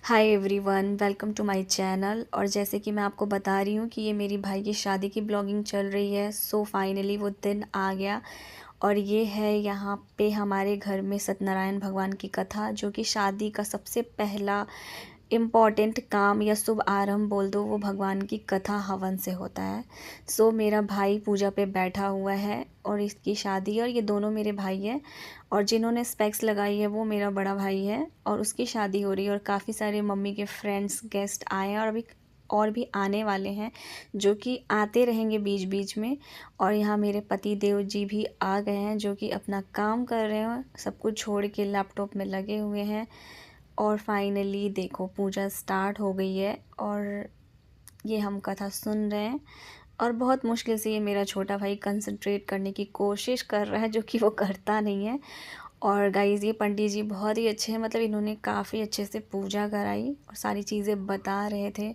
Hi everyone, welcome to my channel. और जैसे कि मैं आपको बता रही हूँ कि ये मेरी भाई की शादी की ब्लॉगिंग चल रही है। सो फाइनली वो दिन आ गया और ये है यहाँ पे हमारे घर में सत्यनारायण भगवान की कथा, जो कि शादी का सबसे पहला इम्पॉर्टेंट काम या शुभ आरंभ बोल दो, वो भगवान की कथा हवन से होता है। सो मेरा भाई पूजा पे बैठा हुआ है और इसकी शादी है और ये दोनों मेरे भाई हैं। और जिन्होंने स्पेक्स लगाई है वो मेरा बड़ा भाई है और उसकी शादी हो रही है। और काफ़ी सारे मम्मी के फ्रेंड्स गेस्ट आए हैं और अभी और भी आने वाले हैं, जो कि आते रहेंगे बीच बीच में। और यहाँ मेरे पति देव जी भी आ गए हैं, जो कि अपना काम कर रहे हैं, सब कुछ छोड़ के लैपटॉप में लगे हुए हैं। और फाइनली देखो पूजा स्टार्ट हो गई है और ये हम कथा सुन रहे हैं। और बहुत मुश्किल से ये मेरा छोटा भाई कंसंट्रेट करने की कोशिश कर रहा है, जो कि वो करता नहीं है। और गाइज़ ये पंडित जी बहुत ही अच्छे हैं, मतलब इन्होंने काफ़ी अच्छे से पूजा कराई और सारी चीज़ें बता रहे थे।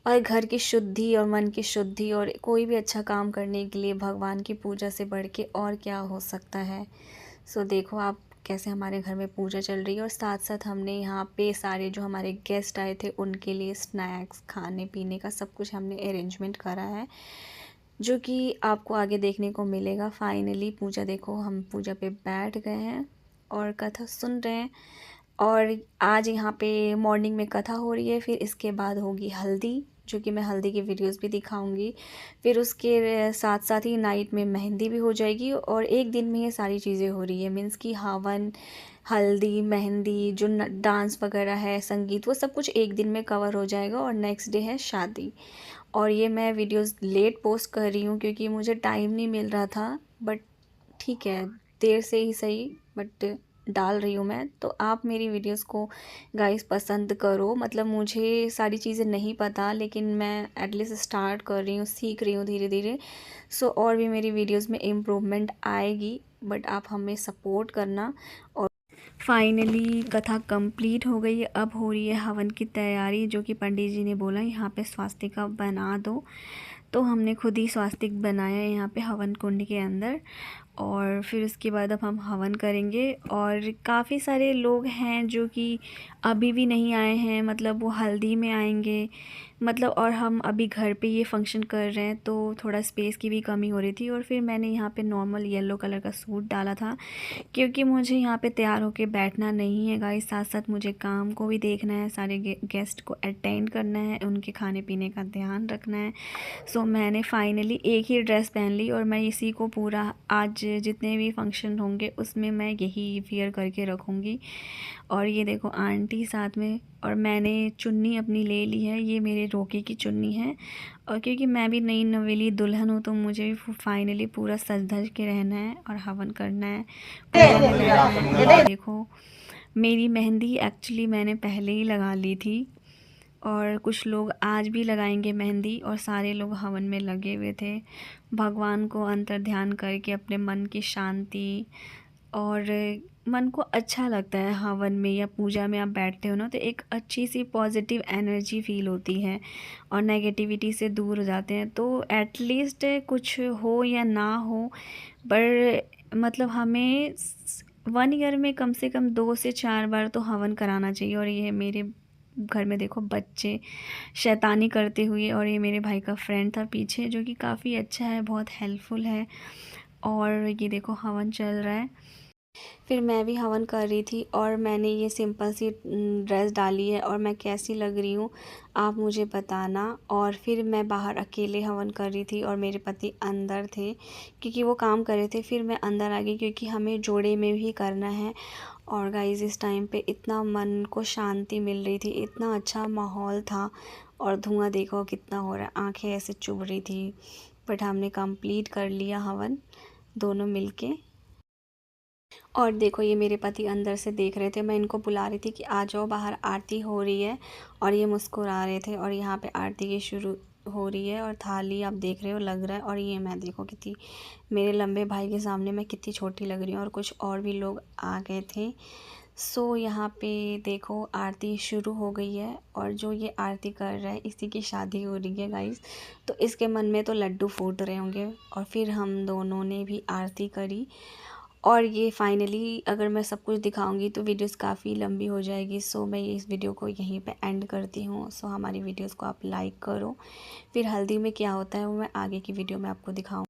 और घर की शुद्धि और मन की शुद्धि और कोई भी अच्छा काम करने के लिए भगवान की पूजा से बढ़ के और क्या हो सकता है। सो देखो आप कैसे हमारे घर में पूजा चल रही है और साथ साथ हमने यहाँ पे सारे जो हमारे गेस्ट आए थे उनके लिए स्नैक्स खाने पीने का सब कुछ हमने अरेंजमेंट करा है, जो कि आपको आगे देखने को मिलेगा। फाइनली पूजा देखो, हम पूजा पे बैठ गए हैं और कथा सुन रहे हैं। और आज यहाँ पे मॉर्निंग में कथा हो रही है, फिर इसके बाद होगी हल्दी, जो कि मैं हल्दी की वीडियोस भी दिखाऊंगी। फिर उसके साथ साथ ही नाइट में मेहंदी भी हो जाएगी और एक दिन में ये सारी चीज़ें हो रही है। मीन्स कि हवन, हल्दी, मेहंदी, जो डांस वगैरह है, संगीत, वो सब कुछ एक दिन में कवर हो जाएगा और नेक्स्ट डे है शादी। और ये मैं वीडियोस लेट पोस्ट कर रही हूँ क्योंकि मुझे टाइम नहीं मिल रहा था, बट ठीक है, देर से ही सही बट डाल रही हूँ मैं। तो आप मेरी वीडियोस को गाइस पसंद करो। मतलब मुझे सारी चीज़ें नहीं पता, लेकिन मैं एटलीस्ट स्टार्ट कर रही हूँ, सीख रही हूँ धीरे धीरे। सो और भी मेरी वीडियोस में इम्प्रूवमेंट आएगी, बट आप हमें सपोर्ट करना। और फाइनली कथा कंप्लीट हो गई है, अब हो रही है हवन की तैयारी, जो कि पंडित जी ने बोला यहाँ पे स्वास्तिका बना दो। तो हमने खुद ही स्वास्तिक बनाया है यहाँ पे हवन कुंड के अंदर। और फिर उसके बाद अब हम हवन करेंगे। और काफ़ी सारे लोग हैं जो कि अभी भी नहीं आए हैं, मतलब वो हल्दी में आएंगे। मतलब और हम अभी घर पे ये फंक्शन कर रहे हैं तो थोड़ा स्पेस की भी कमी हो रही थी। और फिर मैंने यहाँ पे नॉर्मल येलो कलर का सूट डाला था, क्योंकि मुझे यहाँ पे तैयार होके बैठना नहीं है गाइस। साथ साथ मुझे काम को भी देखना है, सारे गेस्ट को अटेंड करना है, उनके खाने पीने का ध्यान रखना है। सो मैंने फाइनली एक ही ड्रेस पहन ली और मैं इसी को पूरा आज जितने भी फंक्शन होंगे उसमें मैं यही वियर करके रखूँगी। और ये देखो आंटी साथ में, और मैंने चुन्नी अपनी ले ली है, ये मेरे रोके की चुन्नी है। और क्योंकि मैं भी नई नवेली दुल्हन हूँ तो मुझे भी फाइनली पूरा सज धज के रहना है और हवन करना है, पूजा में रहना है। ये देखो मेरी मेहंदी एक्चुअली मैंने पहले ही लगा ली थी और कुछ लोग आज भी लगाएंगे मेहंदी। और सारे लोग हवन में लगे हुए थे, भगवान को अंतर ध्यान करके अपने मन की शांति। और मन को अच्छा लगता है हवन में या पूजा में आप बैठते हो ना, तो एक अच्छी सी पॉजिटिव एनर्जी फील होती है और नेगेटिविटी से दूर हो जाते हैं। तो एटलीस्ट कुछ हो या ना हो, पर मतलब हमें 1 ईयर में कम से कम 2 से 4 बार तो हवन कराना चाहिए। और ये मेरे घर में देखो बच्चे शैतानी करते हुए, और ये मेरे भाई का फ्रेंड था पीछे, जो कि काफ़ी अच्छा है, बहुत हेल्पफुल है। और ये देखो हवन चल रहा है। फिर मैं भी हवन कर रही थी और मैंने ये सिंपल सी ड्रेस डाली है और मैं कैसी लग रही हूँ आप मुझे बताना। और फिर मैं बाहर अकेले हवन कर रही थी और मेरे पति अंदर थे क्योंकि वो काम कर रहे थे। फिर मैं अंदर आ गई क्योंकि हमें जोड़े में भी करना है। और गाइस इस टाइम पे इतना मन को शांति मिल रही थी, इतना अच्छा माहौल था। और धुआं देखो कितना हो रहा है, आंखें ऐसे चुभ रही थी, बट हमने कंप्लीट कर लिया हवन दोनों मिलके। और देखो ये मेरे पति अंदर से देख रहे थे, मैं इनको बुला रही थी कि आ जाओ बाहर आरती हो रही है, और ये मुस्कुरा रहे थे। और यहाँ पे आरती की शुरू हो रही है और थाली आप देख रहे हो लग रहा है। और ये मैं देखो कितनी मेरे लंबे भाई के सामने मैं कितनी छोटी लग रही हूँ। और कुछ और भी लोग आ गए थे। सो यहाँ पे देखो आरती शुरू हो गई है और जो ये आरती कर रहा है इसी की शादी हो रही है गाइस। तो इसके मन में तो लड्डू फूट रहे होंगे। और फिर हम दोनों ने भी आरती करी और ये फाइनली अगर मैं सब कुछ दिखाऊंगी तो वीडियोस काफ़ी लंबी हो जाएगी। सो मैं इस वीडियो को यहीं पे एंड करती हूँ। सो हमारी वीडियोस को आप लाइक करो। फिर हल्दी में क्या होता है वो मैं आगे की वीडियो में आपको दिखाऊँ।